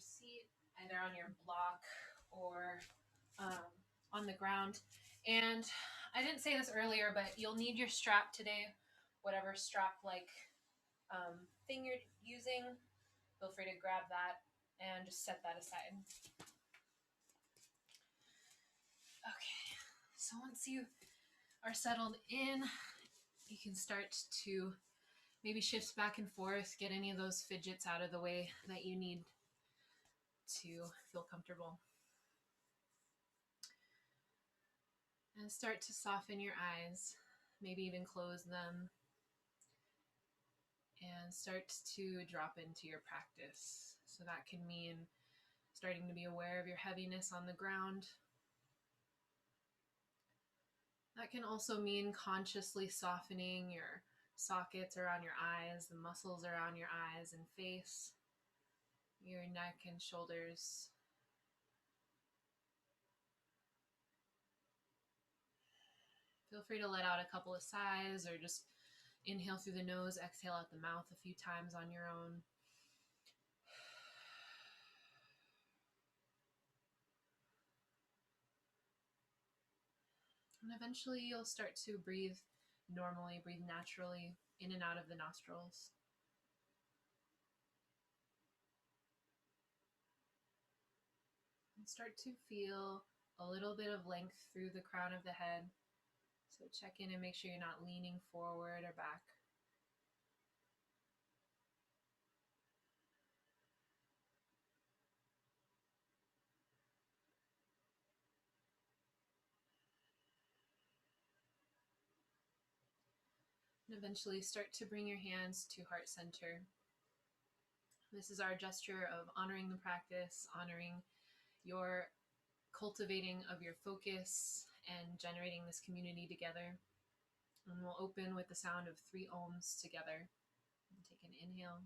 your seat, either on your block or on the ground. And I didn't say this earlier, but you'll need your strap today, whatever strap-like thing you're using. Feel free to grab that and just set that aside. Okay, so once you are settled in, you can start to maybe shift back and forth, get any of those fidgets out of the way that you need to feel comfortable. And start to soften your eyes, maybe even close them, and start to drop into your practice. So that can mean starting to be aware of your heaviness on the ground. That can also mean consciously softening your sockets around your eyes, the muscles around your eyes and face, your neck and shoulders. Feel free to let out a couple of sighs or just inhale through the nose, exhale out the mouth a few times on your own. And eventually you'll start to breathe normally, breathe naturally in and out of the nostrils. And start to feel a little bit of length through the crown of the head. So check in and make sure you're not leaning forward or back. And eventually start to bring your hands to heart center. This is our gesture of honoring the practice, honoring your cultivating of your focus and generating this community together. And we'll open with the sound of 3 ohms together. And take an inhale.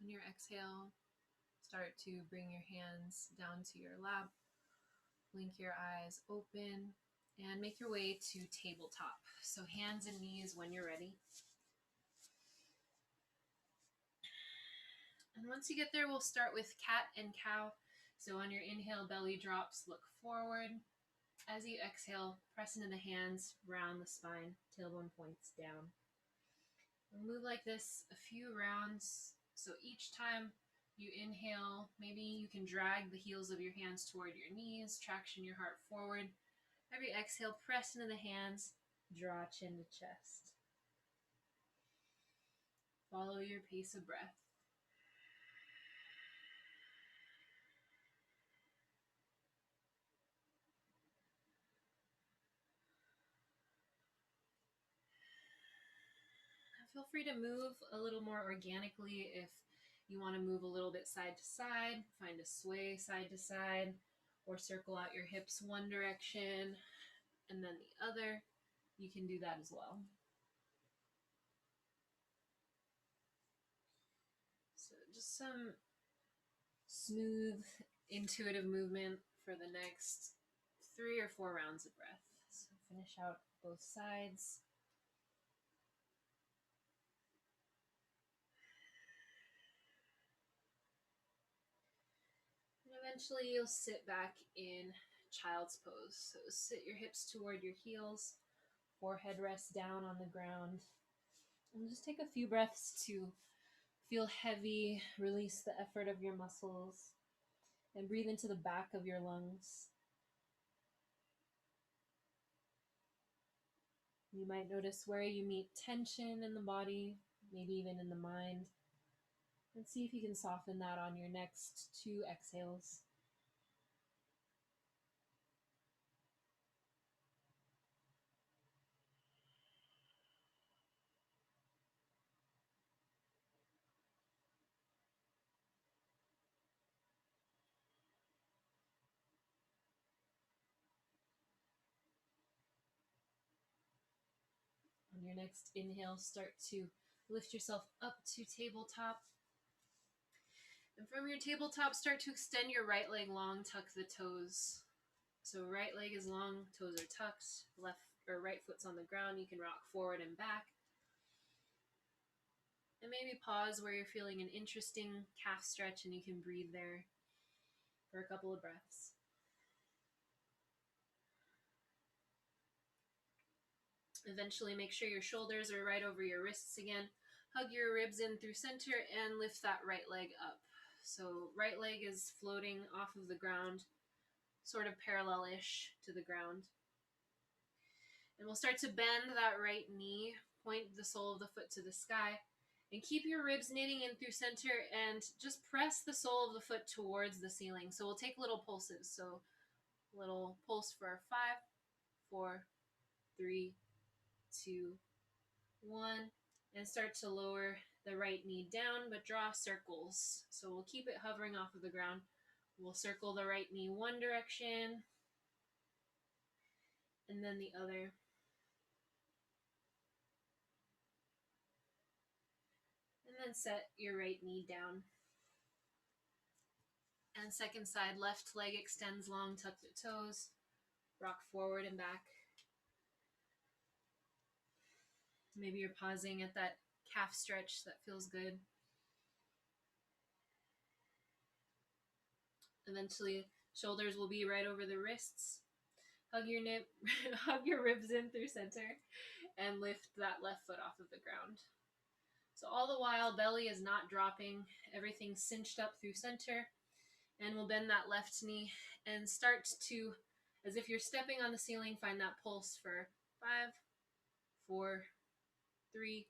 On your exhale, start to bring your hands down to your lap, blink your eyes open, and make your way to tabletop. So hands and knees when you're ready. And once you get there, we'll start with cat and cow. So on your inhale, belly drops, look forward. As you exhale, press into the hands, round the spine, tailbone points down. We'll move like this a few rounds. So each time you inhale, maybe you can drag the heels of your hands toward your knees, traction your heart forward. Every exhale, press into the hands, draw chin to chest. Follow your pace of breath. Feel free to move a little more organically if you want to move a little bit side to side, find a sway side to side, or circle out your hips one direction and then the other. You can do that as well. So just some smooth, intuitive movement for the next 3 or 4 rounds of breath. So finish out both sides. And eventually you'll sit back in child's pose. So sit your hips toward your heels, forehead rests down on the ground. And just take a few breaths to feel heavy, release the effort of your muscles, and breathe into the back of your lungs. You might notice where you meet tension in the body, maybe even in the mind, and see if you can soften that on your next 2 exhales. On your next inhale, start to lift yourself up to tabletop. And from your tabletop, start to extend your right leg long, tuck the toes. So right leg is long, toes are tucked, left or right foot's on the ground. You can rock forward and back. And maybe pause where you're feeling an interesting calf stretch and you can breathe there for a couple of breaths. Eventually, make sure your shoulders are right over your wrists again. Hug your ribs in through center and lift that right leg up. So right leg is floating off of the ground, sort of parallel-ish to the ground. And we'll start to bend that right knee, point the sole of the foot to the sky, and keep your ribs knitting in through center and just press the sole of the foot towards the ceiling. So we'll take little pulses. So little pulse for 5, 4, 3, 2, 1, and start to lower the right knee down, but draw circles. So we'll keep it hovering off of the ground. We'll circle the right knee one direction, and then the other. And then set your right knee down. And second side, left leg extends long, tuck the toes, rock forward and back. Maybe you're pausing at that calf stretch that feels good. Eventually, shoulders will be right over the wrists. Hug your ribs in through center, and lift that left foot off of the ground. So all the while, belly is not dropping. Everything's cinched up through center. And we'll bend that left knee and start to, as if you're stepping on the ceiling, find that pulse for 5, 4, 3,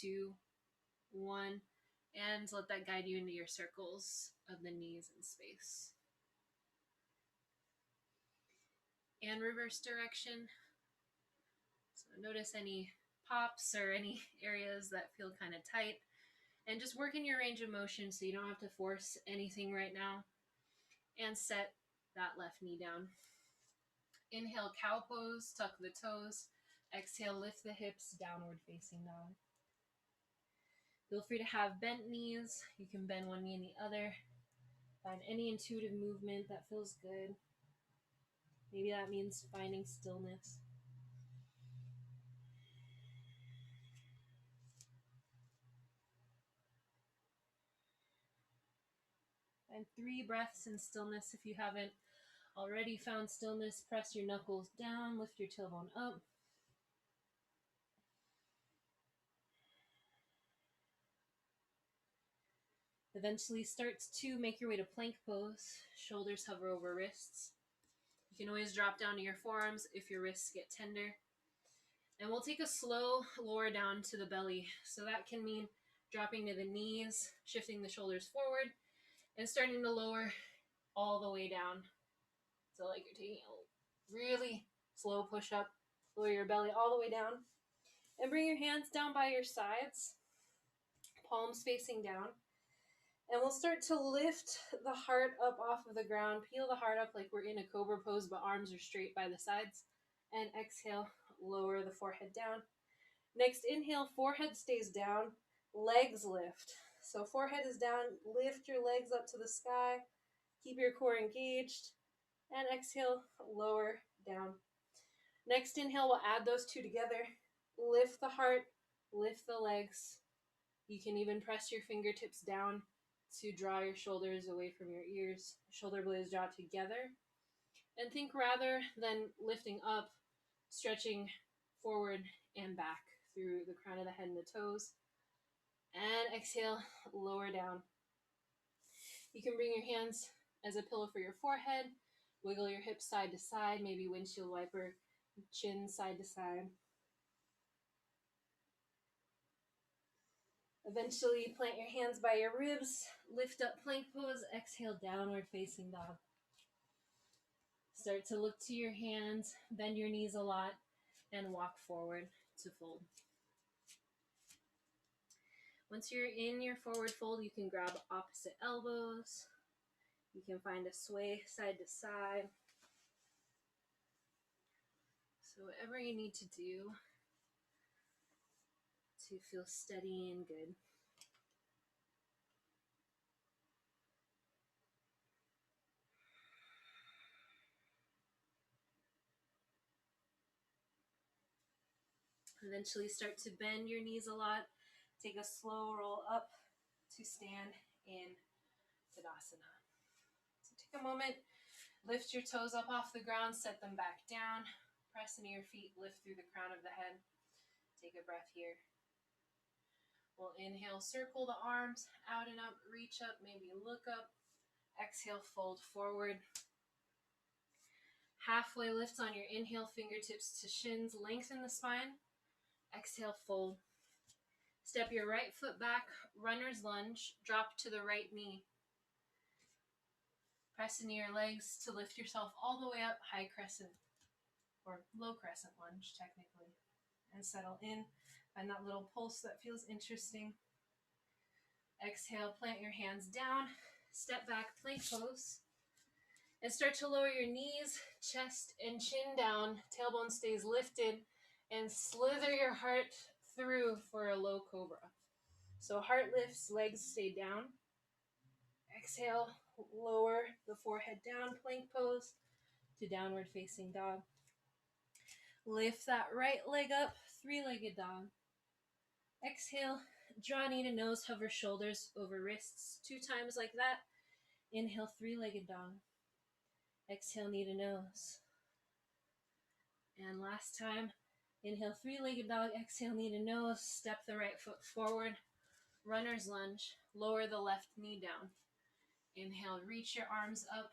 2, 1, and let that guide you into your circles of the knees in space. And reverse direction. So notice any pops or any areas that feel kind of tight. And just work in your range of motion so you don't have to force anything right now. And set that left knee down. Inhale, cow pose, tuck the toes. Exhale, lift the hips, downward facing dog. Feel free to have bent knees. You can bend one knee and the other. Find any intuitive movement that feels good. Maybe that means finding stillness. And 3 breaths in stillness. If you haven't already found stillness, press your knuckles down, lift your tailbone up. Eventually starts to make your way to plank pose. Shoulders hover over wrists. You can always drop down to your forearms if your wrists get tender. And we'll take a slow lower down to the belly. So that can mean dropping to the knees, shifting the shoulders forward, and starting to lower all the way down. So like you're taking a really slow push up, lower your belly all the way down. And bring your hands down by your sides, palms facing down. And we'll start to lift the heart up off of the ground, peel the heart up like we're in a cobra pose, but arms are straight by the sides. And exhale, lower the forehead down. Next inhale, forehead stays down, legs lift. So forehead is down, lift your legs up to the sky, keep your core engaged, and exhale, lower down. Next inhale, we'll add those two together. Lift the heart, lift the legs. You can even press your fingertips down to draw your shoulders away from your ears. Shoulder blades draw together. And think rather than lifting up, stretching forward and back through the crown of the head and the toes. And exhale, lower down. You can bring your hands as a pillow for your forehead. Wiggle your hips side to side, maybe windshield wiper, chin side to side. Eventually, plant your hands by your ribs, lift up plank pose, exhale, downward facing dog. Start to look to your hands, bend your knees a lot, and walk forward to fold. Once you're in your forward fold, you can grab opposite elbows. You can find a sway side to side. So whatever you need to do to feel steady and good. Eventually start to bend your knees a lot. Take a slow roll up to stand in Tadasana. So take a moment, lift your toes up off the ground, set them back down, press into your feet, lift through the crown of the head. Take a breath here. We'll inhale, circle the arms out and up, reach up, maybe look up. Exhale, fold forward. Halfway lift on your inhale, fingertips to shins, lengthen the spine. Exhale, fold. Step your right foot back, runner's lunge, drop to the right knee. Press into your legs to lift yourself all the way up, high crescent, or low crescent lunge technically. And settle in, find that little pulse that feels interesting. Exhale, plant your hands down, step back, plank pose. And start to lower your knees, chest, and chin down. Tailbone stays lifted. And slither your heart through for a low cobra. So heart lifts, legs stay down. Exhale, lower the forehead down, plank pose to downward facing dog. Lift that right leg up, three-legged dog. Exhale, draw knee to nose, hover shoulders over wrists 2 times like that. Inhale, three-legged dog. Exhale, knee to nose. And last time, inhale, three-legged dog. Exhale, knee to nose. Step the right foot forward. Runner's lunge. Lower the left knee down. Inhale, reach your arms up.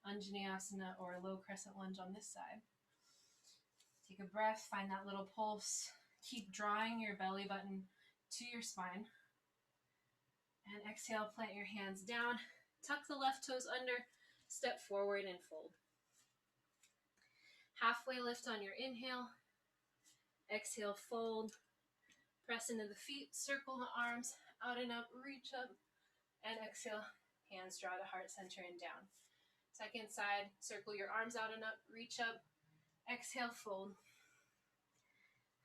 Anjaneyasana or low crescent lunge on this side. Take a breath. Find that little pulse. Keep drawing your belly button to your spine. And exhale, plant your hands down. Tuck the left toes under. Step forward and fold. Halfway lift on your inhale. Exhale, fold. Press into the feet, circle the arms, out and up, reach up. And exhale, hands draw to heart center and down. Second side, circle your arms out and up, reach up. Exhale, fold.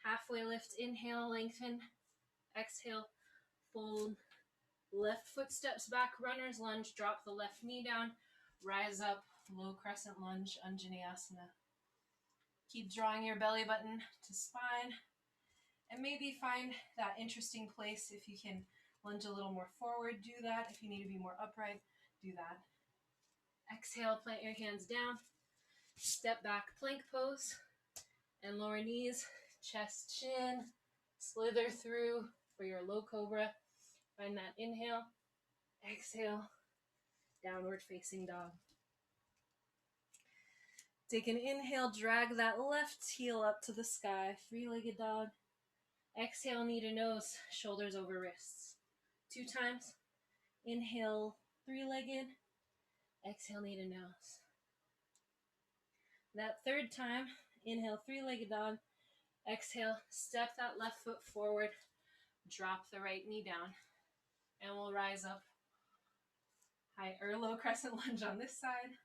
Halfway lift, inhale, lengthen. Exhale, fold. Left foot steps back, runner's lunge, drop the left knee down. Rise up, low crescent lunge, Anjaneyasana. Keep drawing your belly button to spine. And maybe find that interesting place. If you can lunge a little more forward, do that. If you need to be more upright, do that. Exhale, plant your hands down. Step back, plank pose. And lower knees, chest, chin. Slither through for your low cobra. Find that inhale. Exhale, downward facing dog. Take an inhale, drag that left heel up to the sky. Three-legged dog. Exhale, knee to nose, shoulders over wrists. 2 times. Inhale, three-legged. Exhale, knee to nose. That third time, inhale, three-legged dog. Exhale, step that left foot forward. Drop the right knee down. And we'll rise up. High or low crescent lunge on this side.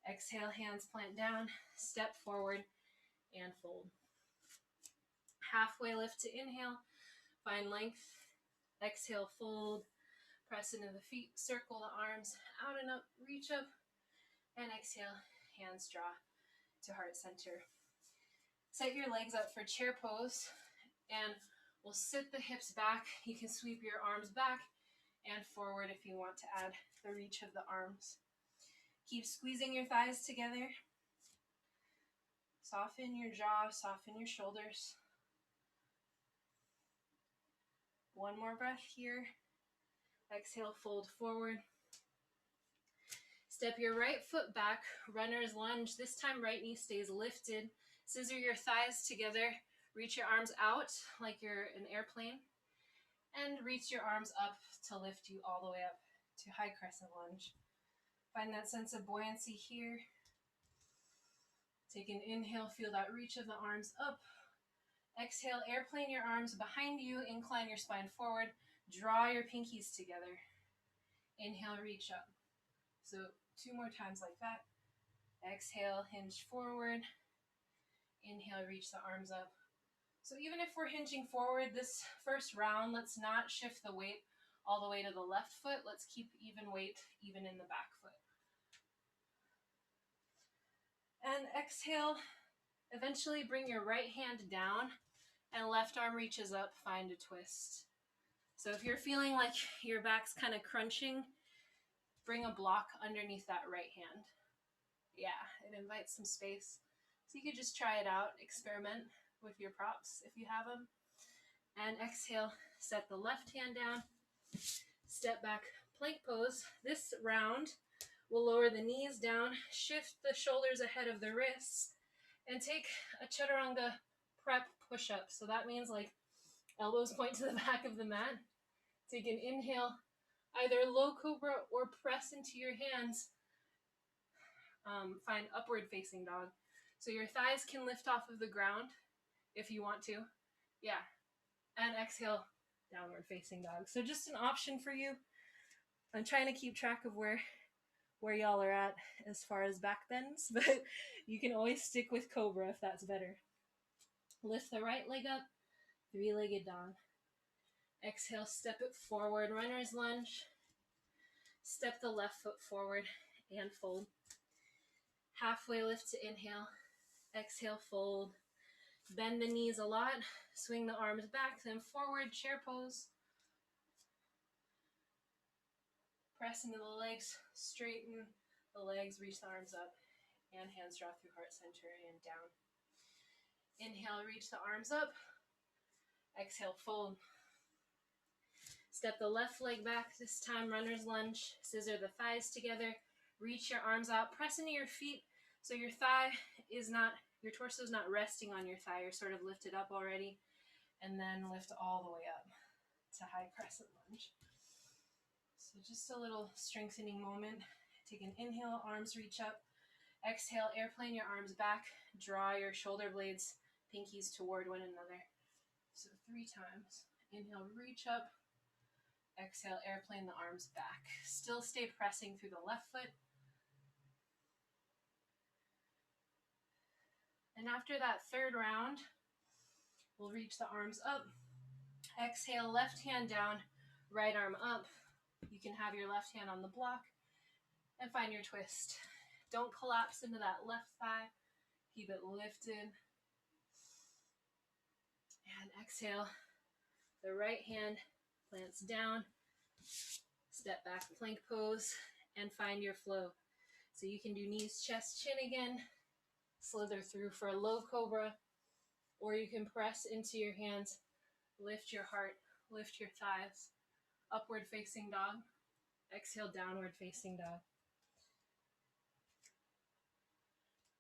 Exhale, hands plant down. Step forward and fold. Halfway lift to inhale, find length. Exhale, fold, press into the feet, circle the arms, out and up, reach up, and exhale, hands draw to heart center. Set your legs up for chair pose, and we'll sit the hips back. You can sweep your arms back and forward if you want to add the reach of the arms. Keep squeezing your thighs together. Soften your jaw, soften your shoulders. One more breath here. Exhale, fold forward. Step your right foot back, runner's lunge. This time, right knee stays lifted. Scissor your thighs together. Reach your arms out like you're an airplane. And reach your arms up to lift you all the way up to high crescent lunge. Find that sense of buoyancy here. Take an inhale, feel that reach of the arms up. Exhale, airplane your arms behind you, incline your spine forward, draw your pinkies together. Inhale, reach up. So 2 more times like that. Exhale, hinge forward. Inhale, reach the arms up. So even if we're hinging forward this first round, let's not shift the weight all the way to the left foot. Let's keep even weight even in the back foot. And exhale, eventually bring your right hand down and left arm reaches up, find a twist. So if you're feeling like your back's kind of crunching, bring a block underneath that right hand. Yeah, it invites some space. So you could just try it out, experiment with your props if you have them. And exhale, set the left hand down, step back, plank pose. This round, we'll lower the knees down, shift the shoulders ahead of the wrists, and take a chaturanga prep push-up. So that means like elbows point to the back of the mat. Take an inhale, either low cobra or press into your hands. Find upward facing dog. So your thighs can lift off of the ground if you want to. Yeah. And exhale, downward facing dog. So just an option for you. I'm trying to keep track of where y'all are at as far as back bends, but you can always stick with cobra if that's better. Lift the right leg up, 3-legged dog. Exhale, step it forward, runner's lunge. Step the left foot forward and fold. Halfway lift to inhale. Exhale, fold. Bend the knees a lot. Swing the arms back, then forward, chair pose. Press into the legs, straighten the legs, reach the arms up, and hands draw through heart center and down. Inhale, reach the arms up. Exhale, fold. Step the left leg back, this time runner's lunge. Scissor the thighs together. Reach your arms out, press into your feet so your torso is not resting on your thigh. You're sort of lifted up already. And then lift all the way up to high crescent lunge. So just a little strengthening moment. Take an inhale, arms reach up. Exhale, airplane your arms back. Draw your shoulder blades, pinkies toward one another. So 3 times. Inhale, reach up. Exhale, airplane the arms back. Still stay pressing through the left foot. And after that third round, we'll reach the arms up. Exhale, left hand down, right arm up. You can have your left hand on the block and find your twist. Don't collapse into that left thigh. Keep it lifted. And exhale, the right hand plants down. Step back, plank pose, and find your flow. So you can do knees, chest, chin again. Slither through for a low cobra. Or you can press into your hands. Lift your heart, lift your thighs. Upward facing dog. Exhale, downward facing dog.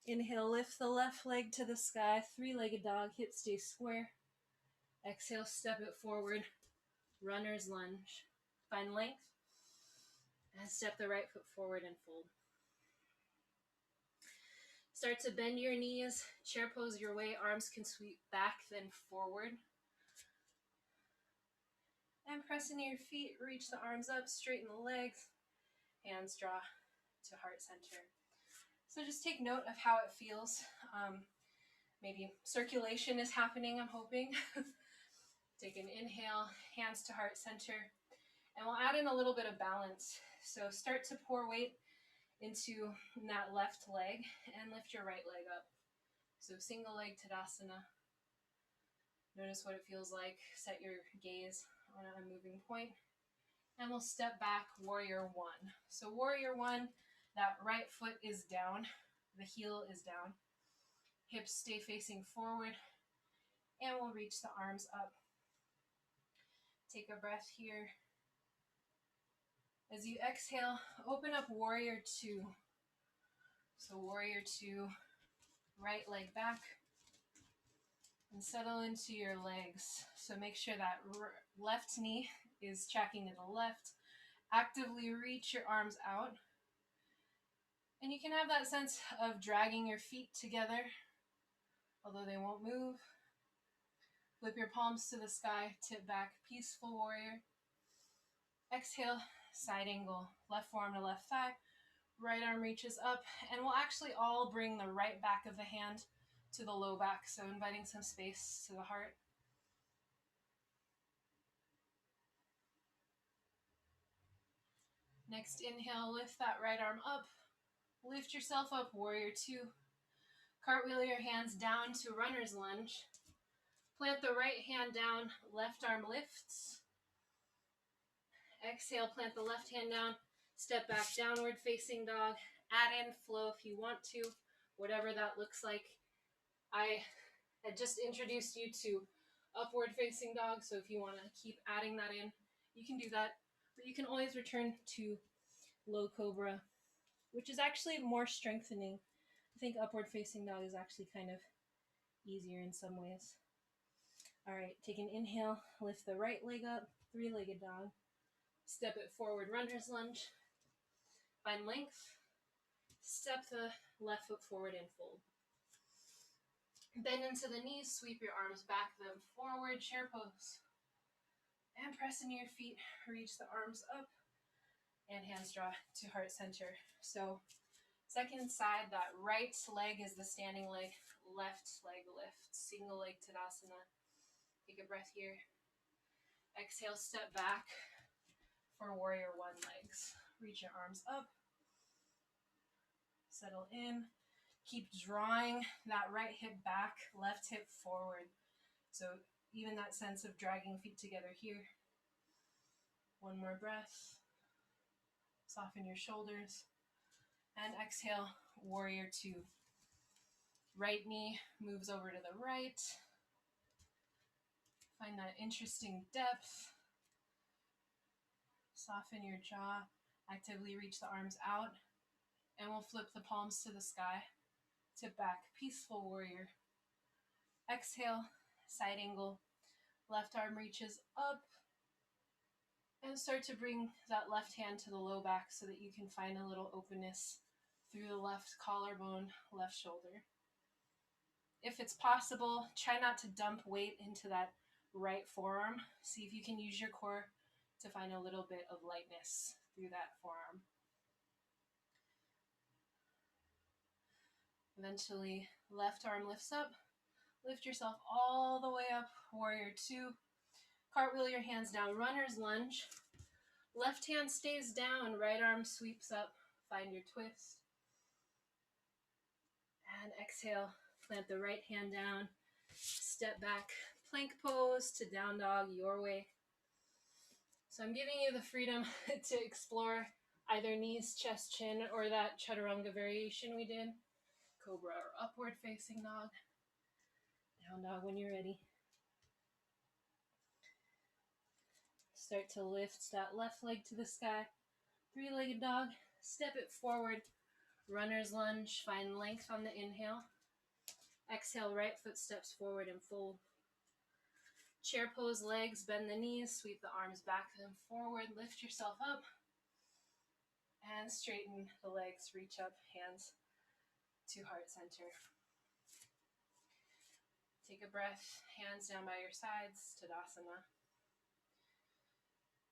Inhale, lift the left leg to the sky. 3-legged dog, hips stay square. Exhale, step it forward. Runner's lunge. Find length. And step the right foot forward and fold. Start to bend your knees. Chair pose your way. Arms can sweep back, then forward. And press into your feet. Reach the arms up. Straighten the legs. Hands draw to heart center. So just take note of how it feels. Maybe circulation is happening, I'm hoping. Take an inhale, hands to heart center. And we'll add in a little bit of balance. So start to pour weight into that left leg and lift your right leg up. So single leg Tadasana. Notice what it feels like. Set your gaze on a moving point. And we'll step back, warrior 1. So warrior 1, that right foot is down. The heel is down. Hips stay facing forward. And we'll reach the arms up. Take a breath here. As you exhale, open up warrior 2. So warrior 2, right leg back. And settle into your legs. So make sure that left knee is tracking to the left. Actively reach your arms out. And you can have that sense of dragging your feet together, although they won't move. Flip your palms to the sky, tip back, peaceful warrior. Exhale, side angle, left forearm to left thigh, right arm reaches up, and we'll actually all bring the right back of the hand to the low back, so inviting some space to the heart. Next inhale, lift that right arm up, lift yourself up, warrior two. Cartwheel your hands down to runner's lunge. Plant the right hand down, left arm lifts. Exhale, plant the left hand down, step back, downward facing dog. Add in flow if you want to, whatever that looks like. I had just introduced you to upward facing dog, so if you want to keep adding that in, you can do that. But you can always return to low cobra, which is actually more strengthening. I think upward facing dog is actually kind of easier in some ways. All right, take an inhale, lift the right leg up, three-legged dog. Step it forward, runner's lunge. Find length. Step the left foot forward and fold. Bend into the knees, sweep your arms back, then forward, chair pose. And press into your feet, reach the arms up, and hands draw to heart center. So second side, that right leg is the standing leg, left leg lift, single leg Tadasana. Take a breath here. Exhale, step back for warrior one legs. Reach your arms up, settle in. Keep drawing that right hip back, left hip forward. So even that sense of dragging feet together here. One more breath. Soften your shoulders. And exhale, warrior two. Right knee moves over to the right. Find that interesting depth. Soften your jaw. Actively reach the arms out. And we'll flip the palms to the sky. Tip back, peaceful warrior. Exhale, side angle. Left arm reaches up. And start to bring that left hand to the low back so that you can find a little openness through the left collarbone, left shoulder. If it's possible, try not to dump weight into that right forearm. See if you can use your core to find a little bit of lightness through that forearm. Eventually, left arm lifts up. Lift yourself all the way up, warrior two. Cartwheel your hands down, runner's lunge. Left hand stays down, right arm sweeps up. Find your twist. And exhale, plant the right hand down. Step back, plank pose to down dog, your way. So I'm giving you the freedom to explore either knees, chest, chin, or that chaturanga variation we did. Cobra or upward facing dog. Down dog when you're ready. Start to lift that left leg to the sky. Three-legged dog. Step it forward. Runner's lunge. Find length on the inhale. Exhale, right foot steps forward and fold. Chair pose, legs, bend the knees, sweep the arms back and forward. Lift yourself up. And straighten the legs. Reach up, hands to heart center. Take a breath, hands down by your sides, Tadasana.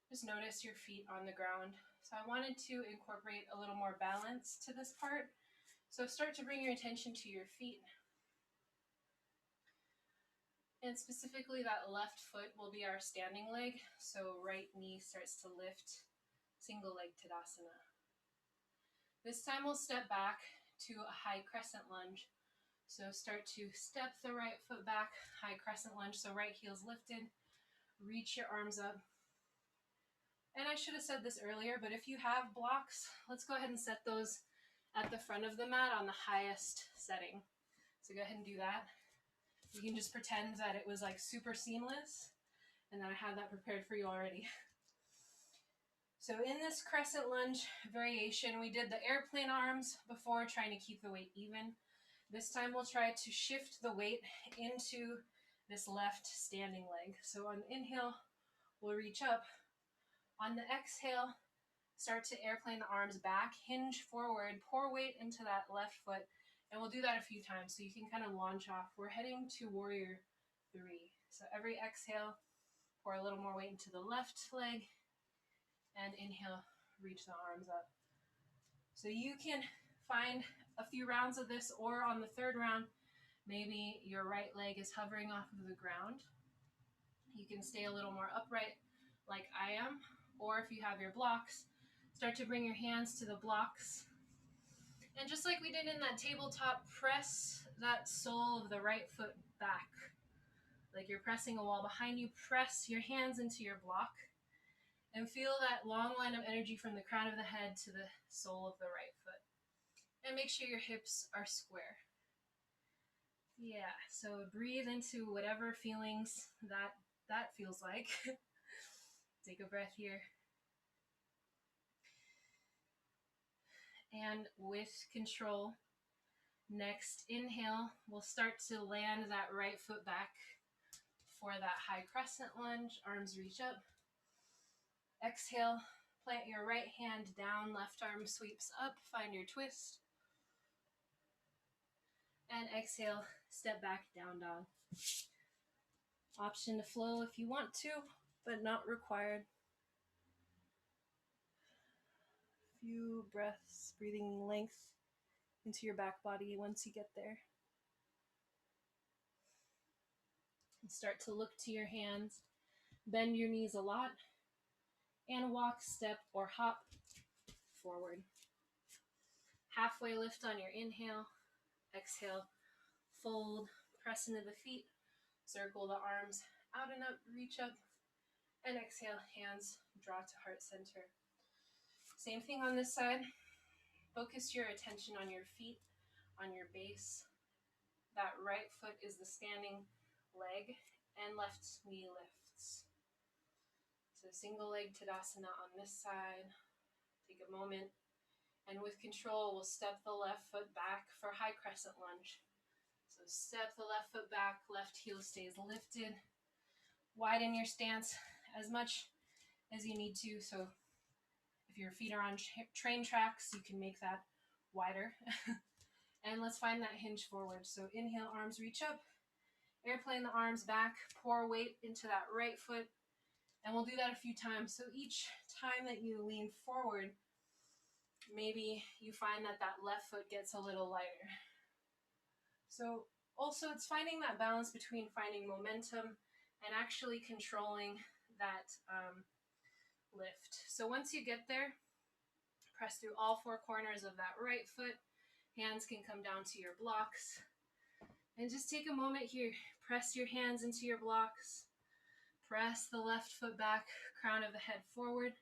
Just notice your feet on the ground. So I wanted to incorporate a little more balance to this part. So start to bring your attention to your feet. And specifically that left foot will be our standing leg. So right knee starts to lift, single leg Tadasana. This time we'll step back to a high crescent lunge. So start to step the right foot back, high crescent lunge. So right heel's lifted, reach your arms up. And I should have said this earlier, but if you have blocks, let's go ahead and set those at the front of the mat on the highest setting. So go ahead and do that. You can just pretend that it was like super seamless and that I have that prepared for you already. So in this crescent lunge variation, we did the airplane arms before, trying to keep the weight even. This time we'll try to shift the weight into this left standing leg. So on inhale, We'll reach up. On the exhale, start to airplane the arms back, hinge forward, pour weight into that left foot, and we'll do that a few times so you can kind of launch off. We're heading to warrior 3. So every exhale, pour a little more weight into the left leg, and inhale, reach the arms up. So you can find a few rounds of this, or on the third round, maybe your right leg is hovering off of the ground. You can stay a little more upright like I am, or if you have your blocks, start to bring your hands to the blocks. And just like we did in that tabletop, press that sole of the right foot back. Like you're pressing a wall behind you, press your hands into your block and feel that long line of energy from the crown of the head to the sole of the right foot. And make sure your hips are square. Yeah, so breathe into whatever feelings that feels like. Take a breath here. And with control, next inhale, we'll start to land that right foot back for that high crescent lunge. Arms reach up. Exhale, plant your right hand down, left arm sweeps up, find your twist. And exhale, step back, down dog. Option to flow if you want to, but not required. Few breaths, breathing length into your back body once you get there. And start to look to your hands. Bend your knees a lot. And walk, step, or hop forward. Halfway lift on your inhale. Exhale, fold, press into the feet. Circle the arms out and up, reach up. And exhale, hands draw to heart center. Same thing on this side. Focus your attention on your feet, on your base. That right foot is the standing leg, and left knee lifts. So single leg Tadasana on this side. Take a moment, and with control, we'll step the left foot back for high crescent lunge. So step the left foot back, left heel stays lifted. Widen your stance as much as you need to. So if your feet are on train tracks, you can make that wider. And let's find that hinge forward. So inhale, arms reach up. Airplane the arms back. Pour weight into that right foot. And we'll do that a few times. So each time that you lean forward, maybe you find that that left foot gets a little lighter. So also it's finding that balance between finding momentum and actually controlling that lift. So once you get there, press through all 4 corners of that right foot. Hands can come down to your blocks. And just take a moment here. Press your hands into your blocks. Press the left foot back, crown of the head forward.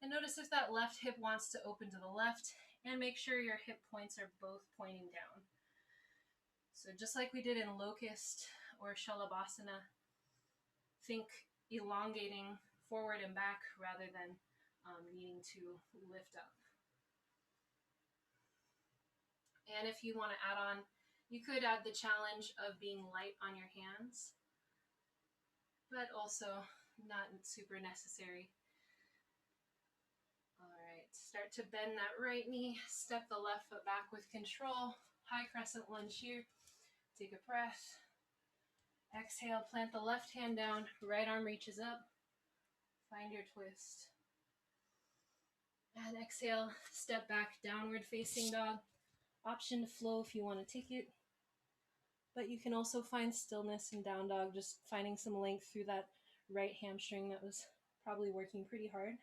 And notice if that left hip wants to open to the left, and make sure your hip points are both pointing down. So just like we did in locust or shalabhasana, think elongating forward and back rather than needing to lift up. And if you want to add on, you could add the challenge of being light on your hands, but also not super necessary. All right, start to bend that right knee, step the left foot back with control, high crescent lunge here. Take a breath. Exhale, plant the left hand down, right arm reaches up. Find your twist. And exhale, step back, downward facing dog. Option to flow if you want to take it. But you can also find stillness in down dog, just finding some length through that right hamstring that was probably working pretty hard.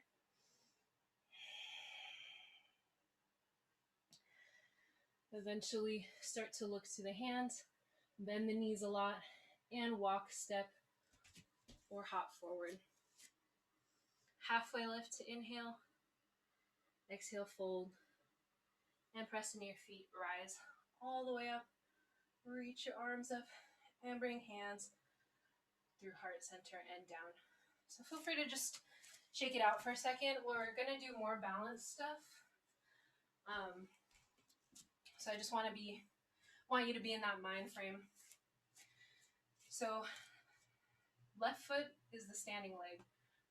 Eventually start to look to the hands, bend the knees a lot, and walk, step, or hop forward. Halfway lift to inhale. Exhale, fold. And press into your feet, rise all the way up. Reach your arms up and bring hands through heart center and down. So feel free to just shake it out for a second. We're going to do more balance stuff. So I just want you to be in that mind frame. So left foot is the standing leg.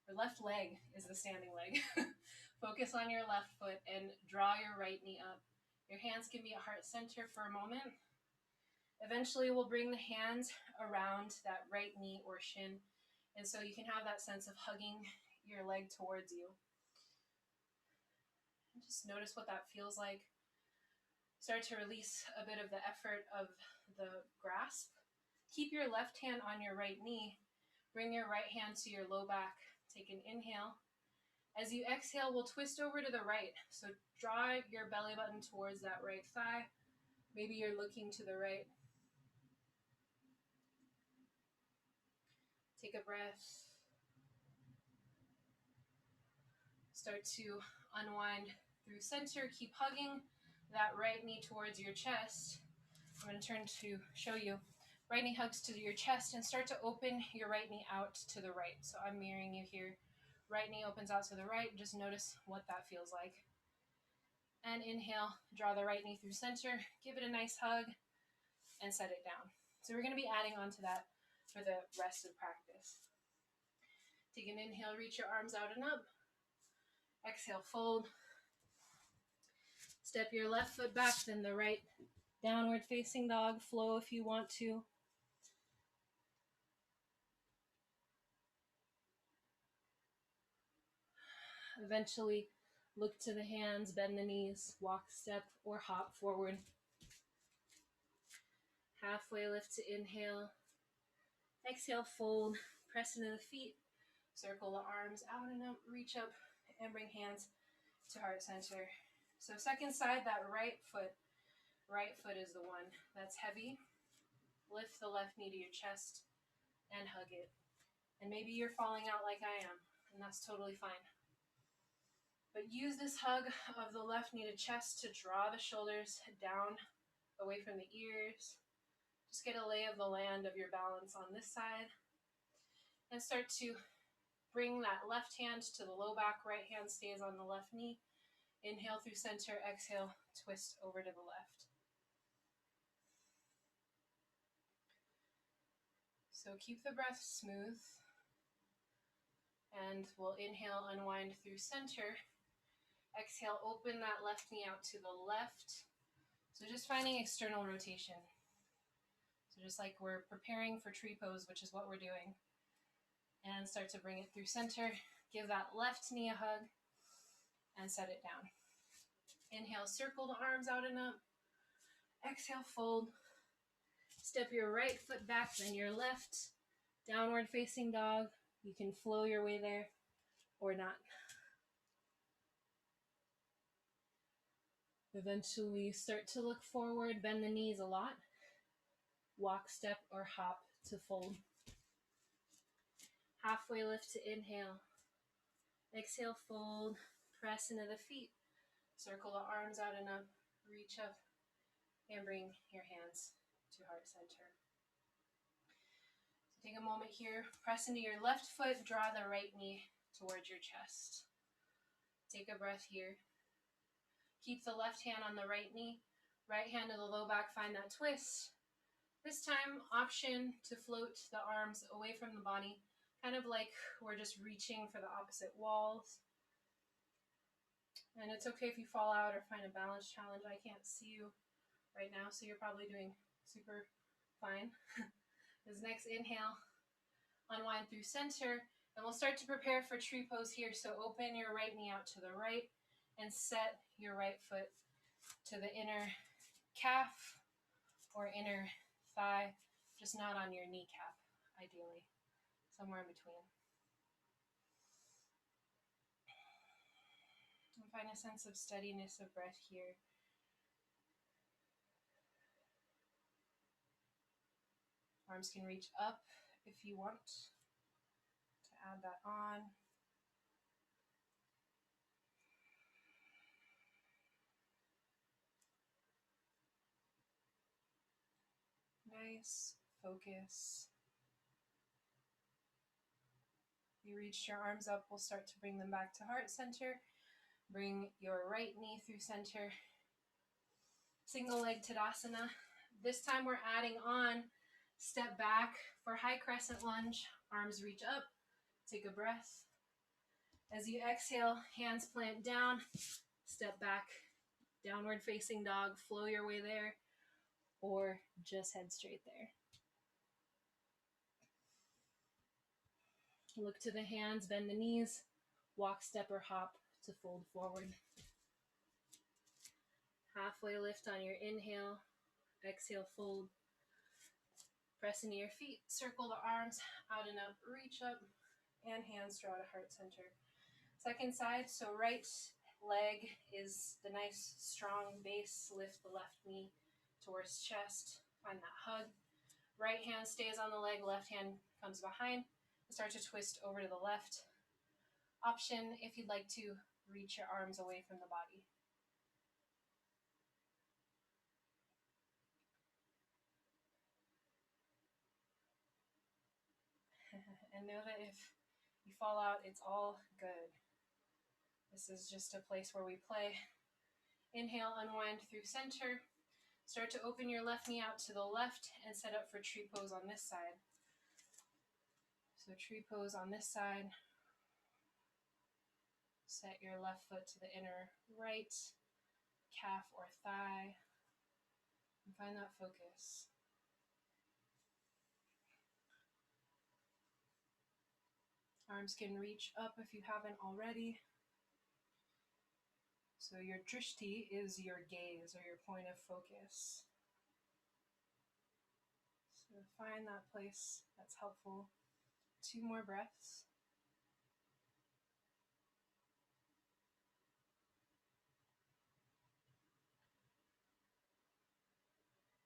or left leg is the standing leg. Focus on your left foot and draw your right knee up. Your hands can be at heart center for a moment. Eventually, we'll bring the hands around that right knee or shin, and so you can have that sense of hugging your leg towards you. And just notice what that feels like. Start to release a bit of the effort of the grasp. Keep your left hand on your right knee. Bring your right hand to your low back. Take an inhale. As you exhale, we'll twist over to the right. So draw your belly button towards that right thigh. Maybe you're looking to the right. Take a breath. Start to unwind through center. Keep hugging that right knee towards your chest. I'm going to turn to show you. Right knee hugs to your chest and start to open your right knee out to the right. So I'm mirroring you here. Right knee opens out to the right. Just notice what that feels like. And inhale, draw the right knee through center. Give it a nice hug and set it down. So we're going to be adding on to that for the rest of practice. Take an inhale, reach your arms out and up. Exhale, fold. Step your left foot back, then the right. Downward facing dog, flow if you want to. Eventually, look to the hands, bend the knees, walk, step, or hop forward. Halfway lift to inhale. Exhale, fold, press into the feet. Circle the arms out and up, reach up, and bring hands to heart center. So second side, that right foot is the one that's heavy. Lift the left knee to your chest and hug it. And maybe you're falling out like I am, and that's totally fine. But use this hug of the left knee to chest to draw the shoulders down away from the ears. Just get a lay of the land of your balance on this side. And start to bring that left hand to the low back, right hand stays on the left knee. Inhale through center, exhale, twist over to the left. So keep the breath smooth. And we'll inhale, unwind through center. Exhale, open that left knee out to the left. So just finding external rotation. So just like we're preparing for tree pose, which is what we're doing. And start to bring it through center. Give that left knee a hug and set it down. Inhale, circle the arms out and up. Exhale, fold. Step your right foot back, then your left. Downward facing dog. You can flow your way there or not. Eventually start to look forward, bend the knees a lot. Walk, step, or hop to fold. Halfway lift to inhale. Exhale, fold. Press into the feet. Circle the arms out and up. Reach up and bring your hands to heart center. So take a moment here. Press into your left foot. Draw the right knee towards your chest. Take a breath here. Keep the left hand on the right knee. Right hand to the low back. Find that twist. This time, option to float the arms away from the body, kind of like we're just reaching for the opposite walls. And it's okay if you fall out or find a balance challenge. I can't see you right now, so you're probably doing super fine. This next inhale, unwind through center, and we'll start to prepare for tree pose here. So open your right knee out to the right and set your right foot to the inner calf or inner thigh, just not on your kneecap, ideally, somewhere in between. And find a sense of steadiness of breath here. Arms can reach up if you want to add that on. Nice. Focus. You reached your arms up, we'll start to bring them back to heart center. Bring your right knee through center. Single leg Tadasana. This time we're adding on step back for high crescent lunge. Arms reach up. Take a breath. As you exhale, hands plant down, step back, downward facing dog, flow your way there, or just head straight there. Look to the hands, bend the knees, walk, step, or hop to fold forward. Halfway lift on your inhale, exhale, fold. Press into your feet, circle the arms out and up, reach up, and hands draw to heart center. Second side, so right leg is the nice strong base. Lift the left knee towards chest, find that hug. Right hand stays on the leg, left hand comes behind. Start to twist over to the left. Option if you'd like to reach your arms away from the body. And know that if you fall out, it's all good. This is just a place where we play. Inhale, unwind through center. Start to open your left knee out to the left and set up for tree pose on this side. So tree pose on this side. Set your left foot to the inner right calf or thigh. And find that focus. Arms can reach up if you haven't already. So your drishti is your gaze or your point of focus. So find that place that's helpful. 2 more breaths.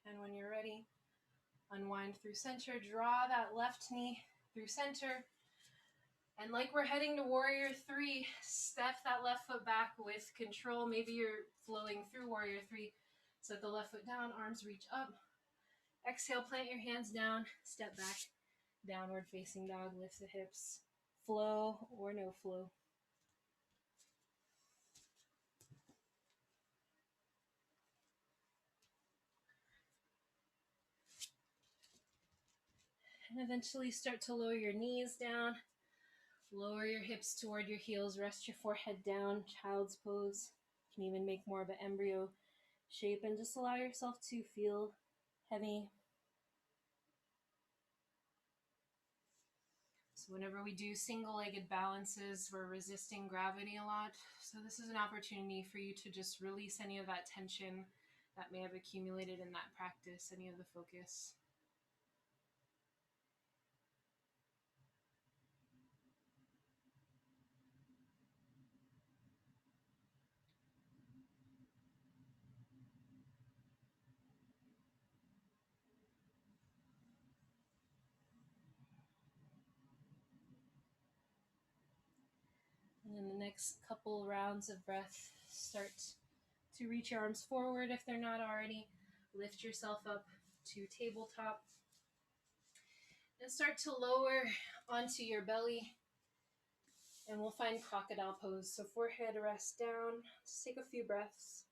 And when you're ready, unwind through center. Draw that left knee through center. And like we're heading to warrior 3, step that left foot back with control. Maybe you're flowing through warrior 3. Set the left foot down, arms reach up. Exhale, plant your hands down, step back, downward facing dog, lift the hips. Flow or no flow. And eventually start to lower your knees down. Lower your hips toward your heels. Rest your forehead down. Child's pose. You can even make more of an embryo shape and just allow yourself to feel heavy. So whenever we do single-legged balances, we're resisting gravity a lot. So this is an opportunity for you to just release any of that tension that may have accumulated in that practice, any of the focus. And in the next couple rounds of breath, start to reach your arms forward if they're not already. Lift yourself up to tabletop. And start to lower onto your belly. And we'll find crocodile pose. So forehead rests down. Just take a few breaths.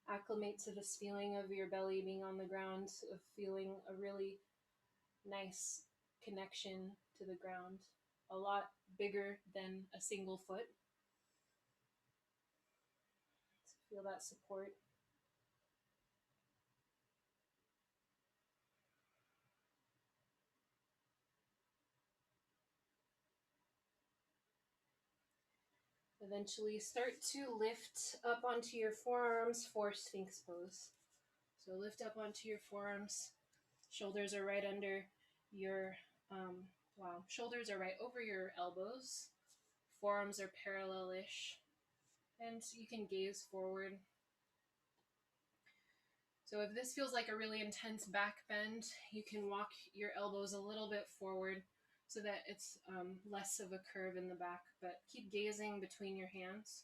Acclimate to this feeling of your belly being on the ground, of feeling a really nice connection to the ground. A lot bigger than a single foot. So feel that support. Eventually start to lift up onto your forearms for Sphinx pose. So lift up onto your forearms. Shoulders are right under your, shoulders are right over your elbows. Forearms are parallel-ish. And you can gaze forward. So if this feels like a really intense back bend, you can walk your elbows a little bit forward so that it's less of a curve in the back, but keep gazing between your hands.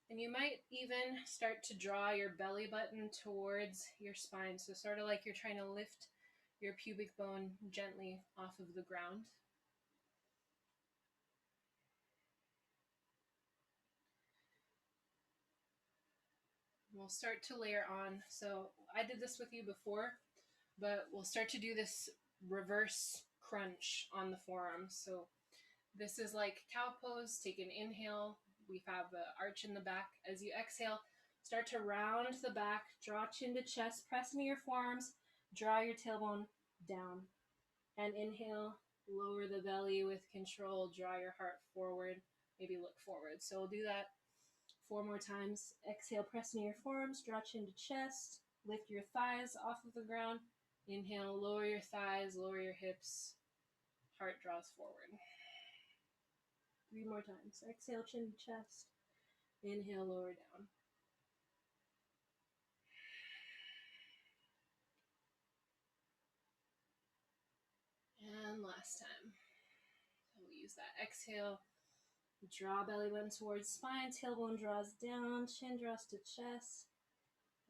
And you might even start to draw your belly button towards your spine. So sort of like you're trying to lift your pubic bone gently off of the ground. We'll start to layer on. So I did this with you before, but we'll start to do this reverse crunch on the forearms. So this is like cow pose. Take an inhale. We have the arch in the back. As you exhale, start to round the back, draw chin to chest, press into your forearms, draw your tailbone down. And inhale, lower the belly with control, draw your heart forward, maybe look forward. So we'll do that 4 more times. Exhale, press into your forearms, draw chin to chest, lift your thighs off of the ground. Inhale, lower your thighs, lower your hips, heart draws forward. 3 more times. Exhale, chin to chest. Inhale, lower down. And last time. So we'll use that exhale. Draw belly button towards spine, tailbone draws down, chin draws to chest.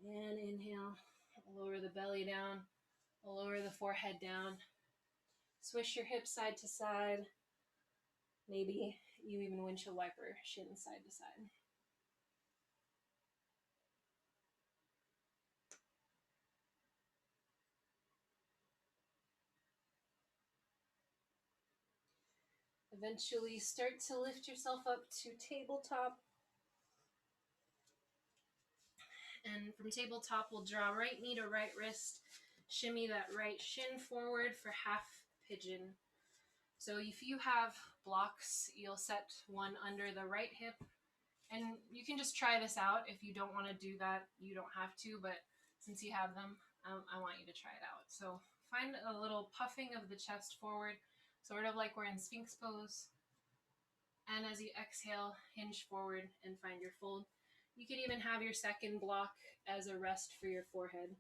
And inhale, lower the belly down, lower the forehead down. Swish your hips side to side. Maybe you even windshield wiper shins side to side. Eventually start to lift yourself up to tabletop. And from tabletop, we'll draw right knee to right wrist. Shimmy that right shin forward for half pigeon. So if you have blocks, you'll set one under the right hip. And you can just try this out. If you don't want to do that, you don't have to. But since you have them, I want you to try it out. So find a little puffing of the chest forward, sort of like we're in Sphinx pose. And as you exhale, hinge forward and find your fold. You can even have your second block as a rest for your forehead.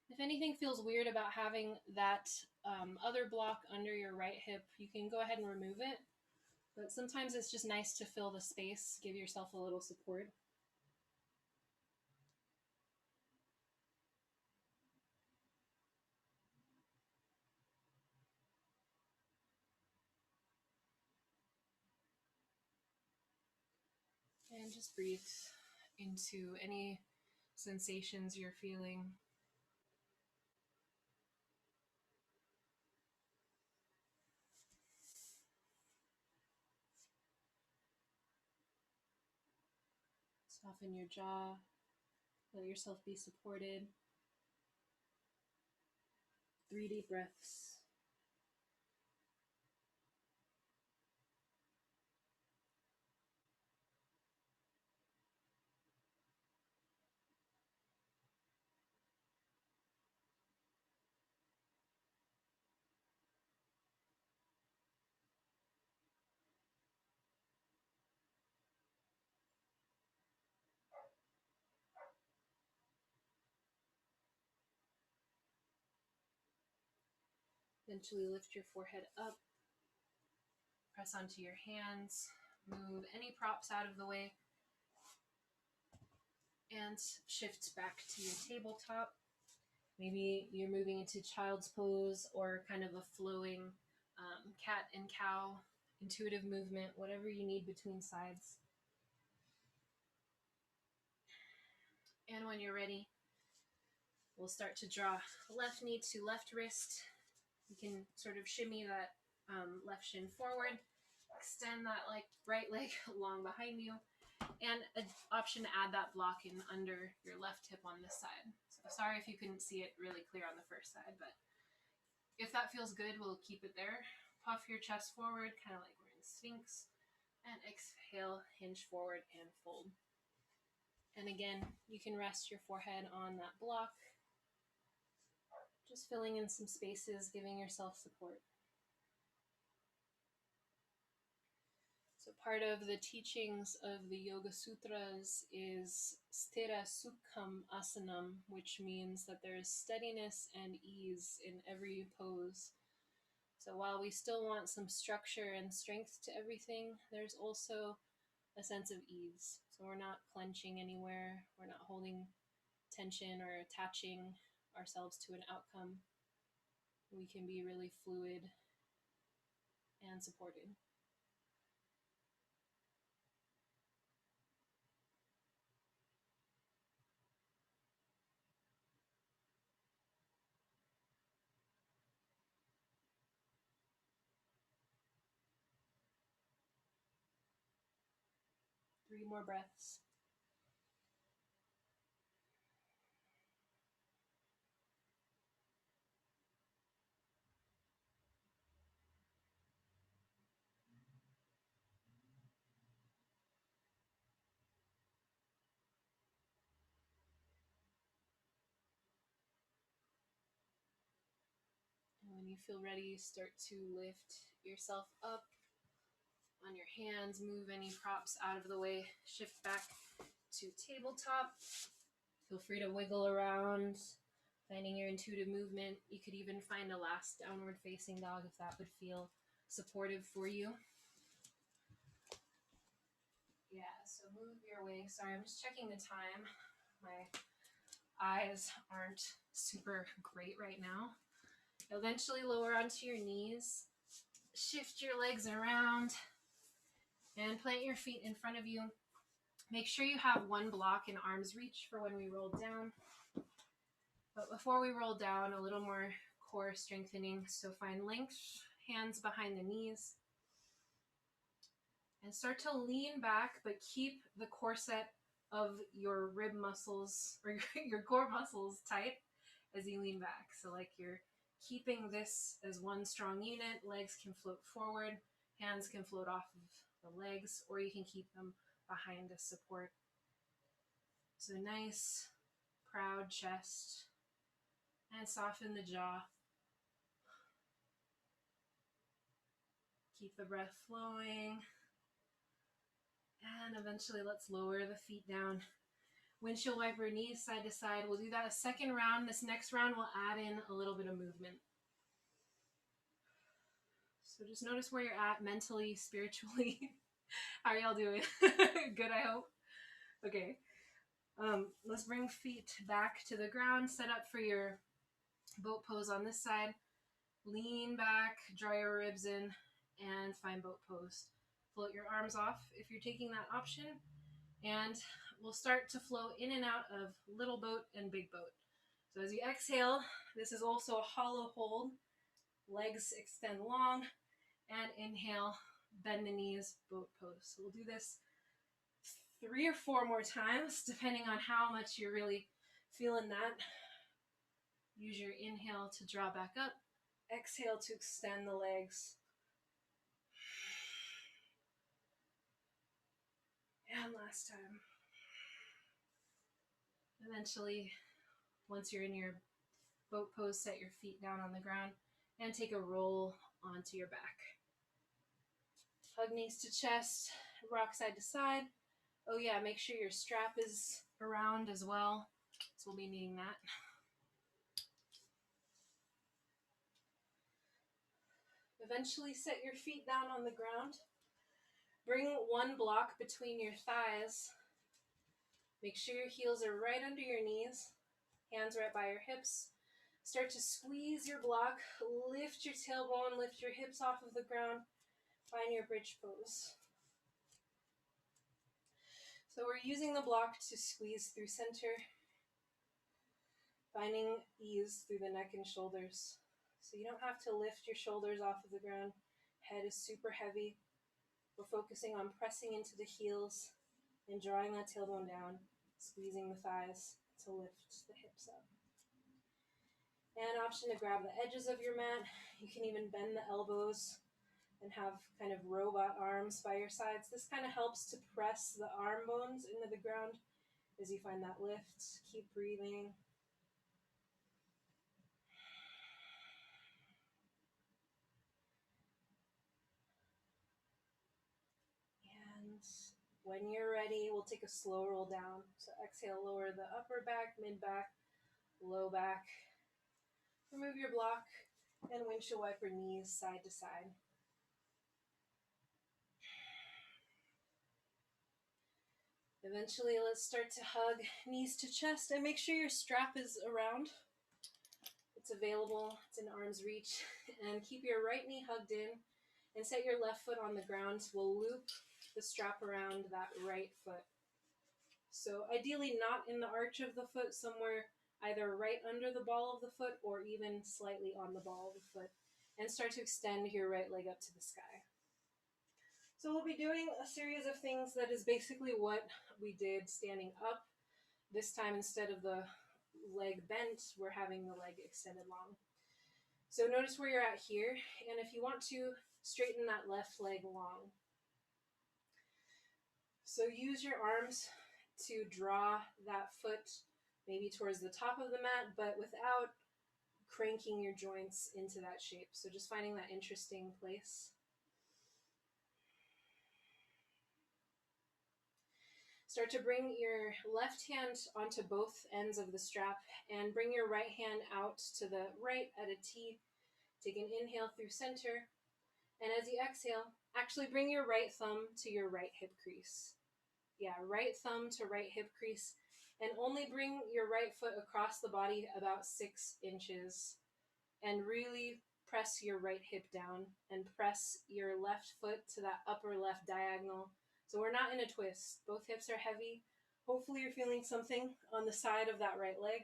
If anything feels weird about having that other block under your right hip, you can go ahead and remove it. But sometimes it's just nice to fill the space, give yourself a little support. And just breathe into any sensations you're feeling. Soften your jaw. Let yourself be supported. 3 deep breaths. Eventually lift your forehead up. Press onto your hands. Move any props out of the way. And shift back to your tabletop. Maybe you're moving into child's pose or kind of a flowing cat and cow, intuitive movement, whatever you need between sides. And when you're ready, we'll start to draw left knee to left wrist. You can sort of shimmy that left shin forward, extend that right leg long behind you, and an option to add that block in under your left hip on this side. So sorry if you couldn't see it really clear on the first side, but if that feels good, we'll keep it there. Puff your chest forward, kind of like we're in Sphinx, and exhale, hinge forward and fold. And again, you can rest your forehead on that block, just filling in some spaces, giving yourself support. So part of the teachings of the Yoga Sutras is sthira sukham asanam, which means that there is steadiness and ease in every pose. So while we still want some structure and strength to everything, there's also a sense of ease. So we're not clenching anywhere, we're not holding tension or attaching ourselves to an outcome. We can be really fluid and supported. 3 more breaths. And when you feel ready, start to lift yourself up on your hands, move any props out of the way, shift back to tabletop. Feel free to wiggle around, finding your intuitive movement. You could even find a last downward facing dog if that would feel supportive for you. Yeah, so move your way. Sorry, I'm just checking the time. My eyes aren't super great right now. Eventually lower onto your knees. Shift your legs around and plant your feet in front of you. Make sure you have one block in arm's reach for when we roll down. But before we roll down, a little more core strengthening. So find length, hands behind the knees. And start to lean back, but keep the corset of your rib muscles or your core muscles tight as you lean back. So like you're keeping this as one strong unit. Legs can float forward, hands can float off of the legs, or you can keep them behind as support. So nice, proud chest, and soften the jaw. Keep the breath flowing. And eventually let's lower the feet down. Windshield wiper knees side to side. We'll do that a second round. This next round we'll add in a little bit of movement. So just notice where you're at mentally, spiritually. How are y'all doing? Good, I hope. Okay. Let's bring feet back to the ground. Set up for your boat pose on this side. Lean back, draw your ribs in, and find boat pose. Float your arms off if you're taking that option. And we'll start to flow in and out of little boat and big boat. So as you exhale, this is also a hollow hold. Legs extend long. And inhale, bend the knees, boat pose. So we'll do this 3 or 4 more times, depending on how much you're really feeling that. Use your inhale to draw back up. Exhale to extend the legs. And last time. Eventually, once you're in your boat pose, set your feet down on the ground and take a roll onto your back. Hug knees to chest, rock side to side. Oh yeah, make sure your strap is around as well. So we'll be needing that. Eventually set your feet down on the ground. Bring one block between your thighs. Make sure your heels are right under your knees. Hands right by your hips. Start to squeeze your block. Lift your tailbone, lift your hips off of the ground. Find your bridge pose. So we're using the block to squeeze through center. Finding ease through the neck and shoulders. So you don't have to lift your shoulders off of the ground. Head is super heavy. We're focusing on pressing into the heels and drawing that tailbone down, squeezing the thighs to lift the hips up. And option to grab the edges of your mat. You can even bend the elbows and have kind of robot arms by your sides. This kind of helps to press the arm bones into the ground as you find that lift. Keep breathing. And when you're ready, we'll take a slow roll down. So exhale, lower the upper back, mid back, low back. Remove your block and windshield wiper knees side to side. Eventually, let's start to hug knees to chest and make sure your strap is around. It's available, it's in arm's reach. And keep your right knee hugged in and set your left foot on the ground. We'll loop the strap around that right foot. So ideally not in the arch of the foot, somewhere either right under the ball of the foot or even slightly on the ball of the foot. And start to extend your right leg up to the sky. So we'll be doing a series of things that is basically what we did standing up. This time, instead of the leg bent, we're having the leg extended long. So notice where you're at here, and if you want to straighten that left leg long. So use your arms to draw that foot maybe towards the top of the mat, but without cranking your joints into that shape. So just finding that interesting place. Start to bring your left hand onto both ends of the strap and bring your right hand out to the right at a T. Take an inhale through center. And as you exhale, actually bring your right thumb to your right hip crease. Yeah, right thumb to right hip crease. And only bring your right foot across the body about 6 inches. And really press your right hip down and press your left foot to that upper left diagonal. So we're not in a twist. Both hips are heavy. Hopefully you're feeling something on the side of that right leg.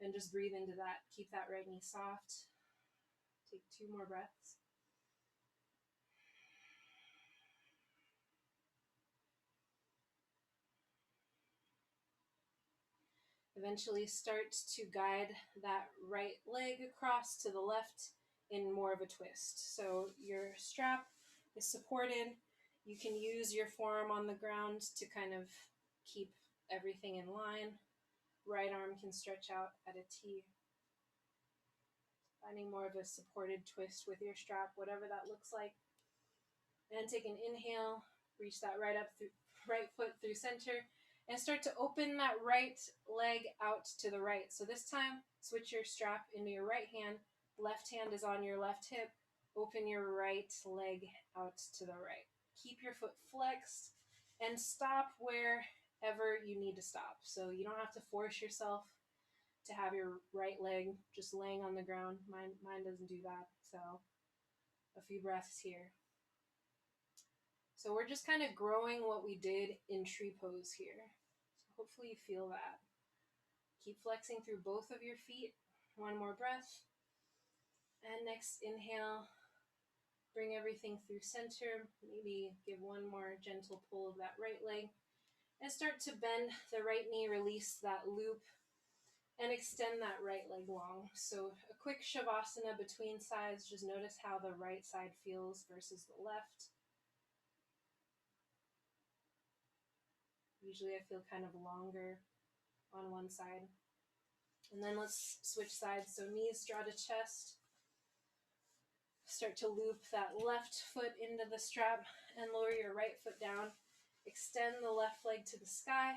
And just breathe into that. Keep that right knee soft. Take 2 more breaths. Eventually start to guide that right leg across to the left in more of a twist. So your strap is supported. You can use your forearm on the ground to kind of keep everything in line. Right arm can stretch out at a T. Finding more of a supported twist with your strap, whatever that looks like. And take an inhale, reach that right foot through center, and start to open that right leg out to the right. So this time, switch your strap into your right hand. Left hand is on your left hip. Open your right leg out to the right. Keep your foot flexed and stop wherever you need to stop. So you don't have to force yourself to have your right leg just laying on the ground. Mine doesn't do that. So a few breaths here. So we're just kind of growing what we did in tree pose here. So hopefully you feel that. Keep flexing through both of your feet. 1 more breath. And next inhale, bring everything through center. Maybe give 1 more gentle pull of that right leg. And start to bend the right knee, release that loop, and extend that right leg long. So a quick shavasana between sides. Just notice how the right side feels versus the left. Usually I feel kind of longer on one side. And then let's switch sides. So knees draw to chest. Start to loop that left foot into the strap and lower your right foot down. Extend the left leg to the sky.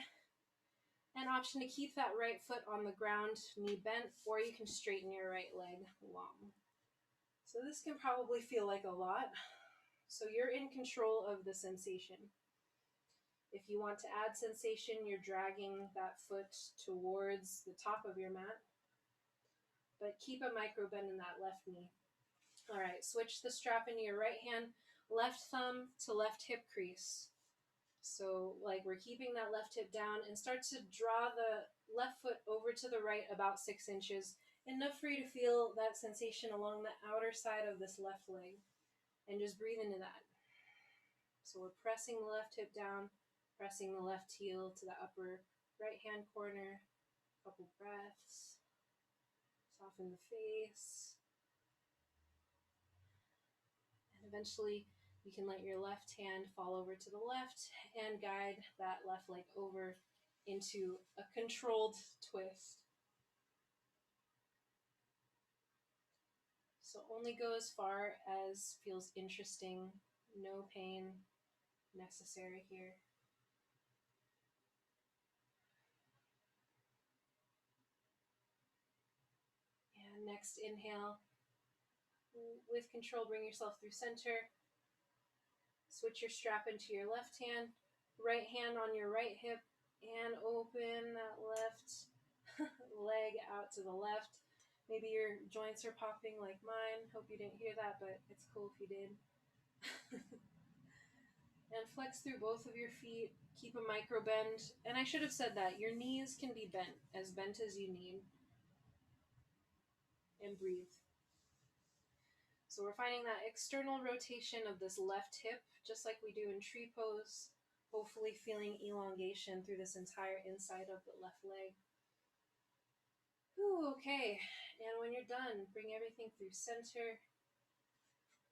An option to keep that right foot on the ground, knee bent, or you can straighten your right leg long. So this can probably feel like a lot. So you're in control of the sensation. If you want to add sensation, you're dragging that foot towards the top of your mat. But keep a micro bend in that left knee. All right, switch the strap into your right hand, left thumb to left hip crease. So like we're keeping that left hip down, and start to draw the left foot over to the right about 6 inches, enough for you to feel that sensation along the outer side of this left leg. And just breathe into that. So we're pressing the left hip down, pressing the left heel to the upper right hand corner. Couple breaths. Soften the face. And eventually you can let your left hand fall over to the left and guide that left leg over into a controlled twist. So only go as far as feels interesting. No pain necessary here. And next inhale. With control, bring yourself through center. Switch your strap into your left hand. Right hand on your right hip. And open that left leg out to the left. Maybe your joints are popping like mine. Hope you didn't hear that, but it's cool if you did. And flex through both of your feet. Keep a micro bend. And I should have said that. Your knees can be bent as you need. And breathe. So we're finding that external rotation of this left hip, just like we do in tree pose, hopefully feeling elongation through this entire inside of the left leg. Whew, okay, and when you're done, bring everything through center,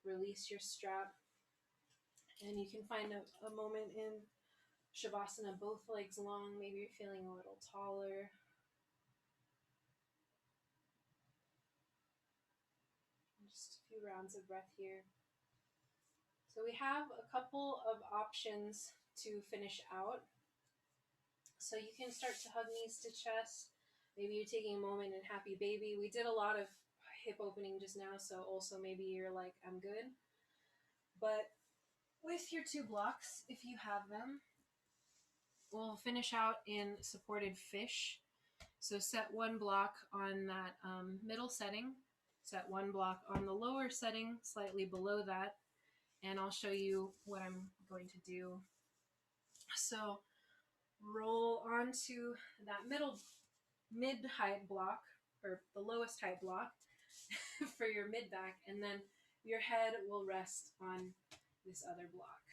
release your strap, and you can find a moment in Shavasana, both legs long, maybe you're feeling a little taller. Just a few rounds of breath here. So we have a couple of options to finish out. So you can start to hug knees to chest. Maybe you're taking a moment in happy baby. We did a lot of hip opening just now, so also maybe you're like, I'm good. But with your 2 blocks, if you have them, we'll finish out in supported fish. So set 1 block on that middle setting, set 1 block on the lower setting, slightly below that, and I'll show you what I'm going to do. So roll onto that mid-height block, or the lowest height block for your mid-back, and then your head will rest on this other block.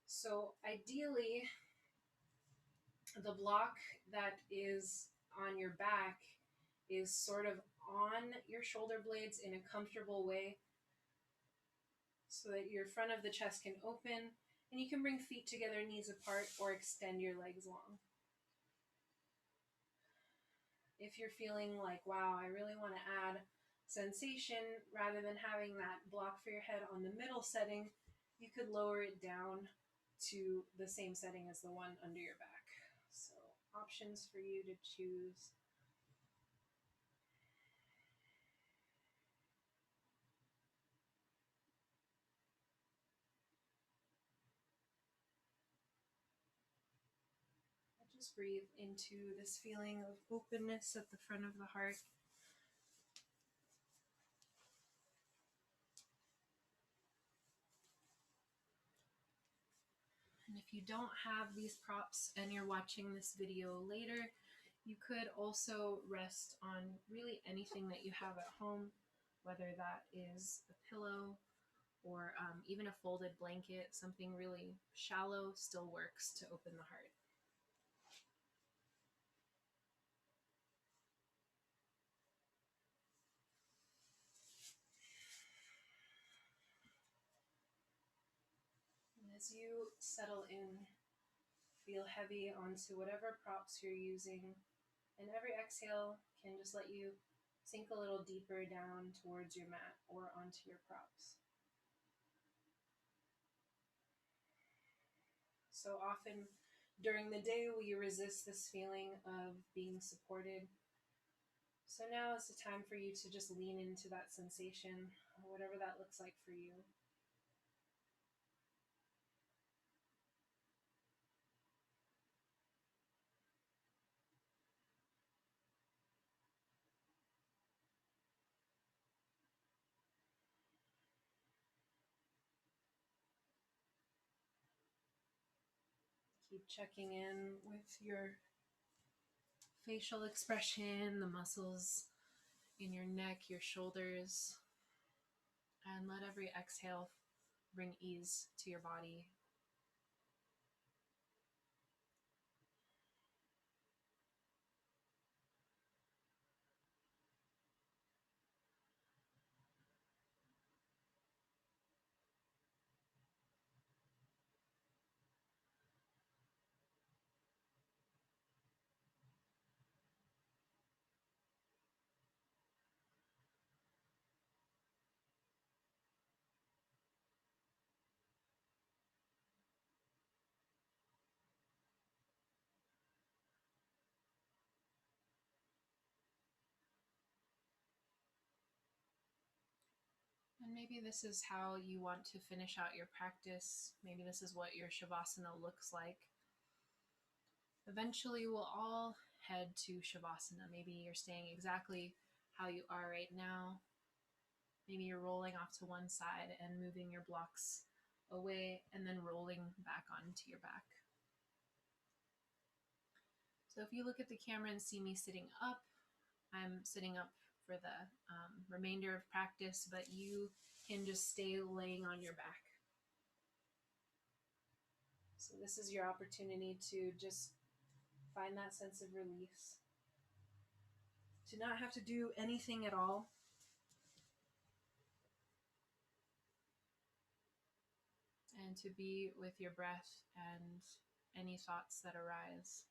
So ideally, the block that is on your back is sort of on your shoulder blades in a comfortable way so that your front of the chest can open and you can bring feet together, knees apart, or extend your legs long. If you're feeling like, wow, I really want to add sensation rather than having that block for your head on the middle setting, you could lower it down to the same setting as the one under your back. So options for you to choose. Just breathe into this feeling of openness at the front of the heart. And if you don't have these props and you're watching this video later, you could also rest on really anything that you have at home, whether that is a pillow or even a folded blanket. Something really shallow still works to open the heart. And as you settle in, feel heavy onto whatever props you're using, and every exhale can just let you sink a little deeper down towards your mat or onto your props. So often during the day we resist this feeling of being supported. So now is the time for you to just lean into that sensation, whatever that looks like for you. Keep checking in with your facial expression, the muscles in your neck, your shoulders, and let every exhale bring ease to your body. And maybe this is how you want to finish out your practice. Maybe this is what your Shavasana looks like. Eventually, we'll all head to Shavasana. Maybe you're staying exactly how you are right now. Maybe you're rolling off to one side and moving your blocks away and then rolling back onto your back. So if you look at the camera and see me sitting up, I'm sitting up for the remainder of practice, but you can just stay laying on your back. So this is your opportunity to just find that sense of release, to not have to do anything at all. And to be with your breath and any thoughts that arise.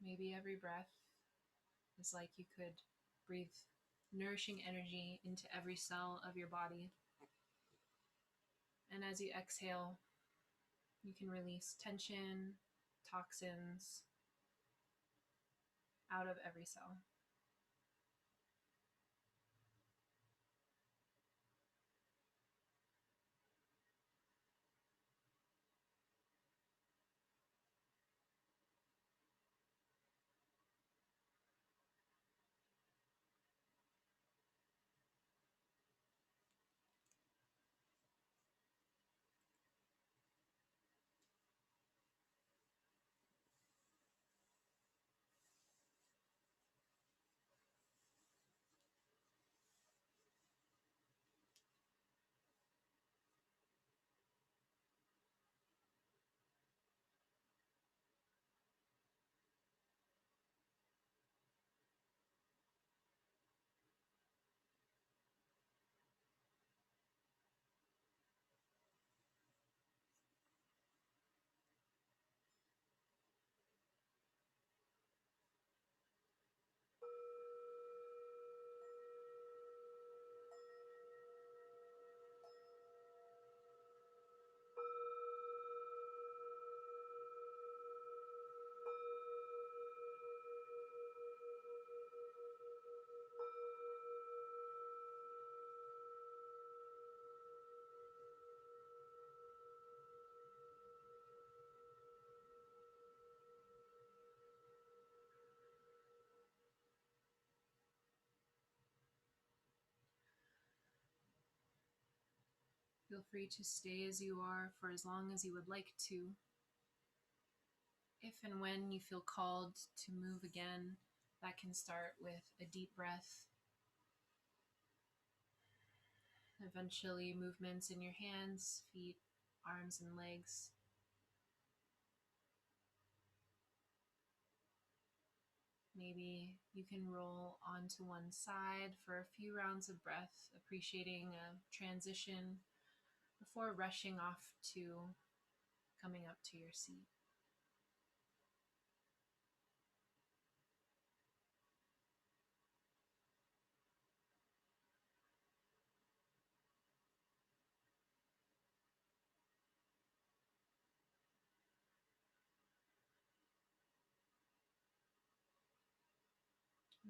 Maybe every breath is like you could breathe nourishing energy into every cell of your body. And as you exhale, you can release tension, toxins out of every cell. Feel free to stay as you are for as long as you would like to. If and when you feel called to move again, that can start with a deep breath. Eventually, movements in your hands, feet, arms, and legs. Maybe you can roll onto one side for a few rounds of breath, appreciating a transition before rushing off to coming up to your seat.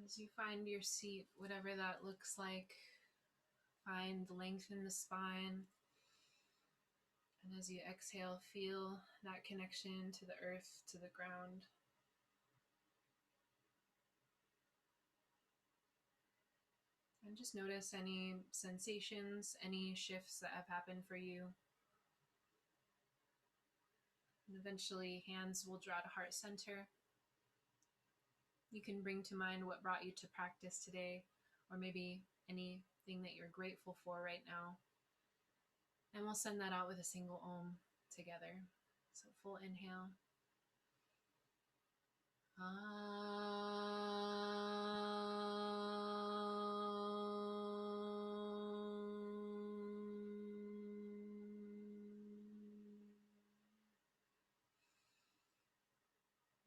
As you find your seat, whatever that looks like, find length in the spine. And as you exhale, feel that connection to the earth, to the ground. And just notice any sensations, any shifts that have happened for you. And eventually, hands will draw to heart center. You can bring to mind what brought you to practice today, or maybe anything that you're grateful for right now. And we'll send that out with a single Om together. So full inhale.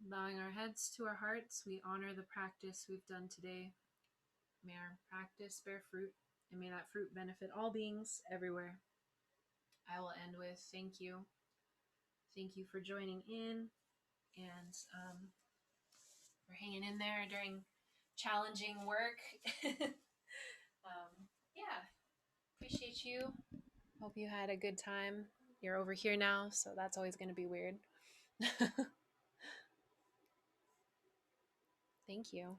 Bowing our heads to our hearts, we honor the practice we've done today. May our practice bear fruit, and may that fruit benefit all beings everywhere. I will end with thank you. Thank you for joining in and for hanging in there during challenging work. Yeah, appreciate you. Hope you had a good time. You're over here now, so that's always going to be weird. Thank you.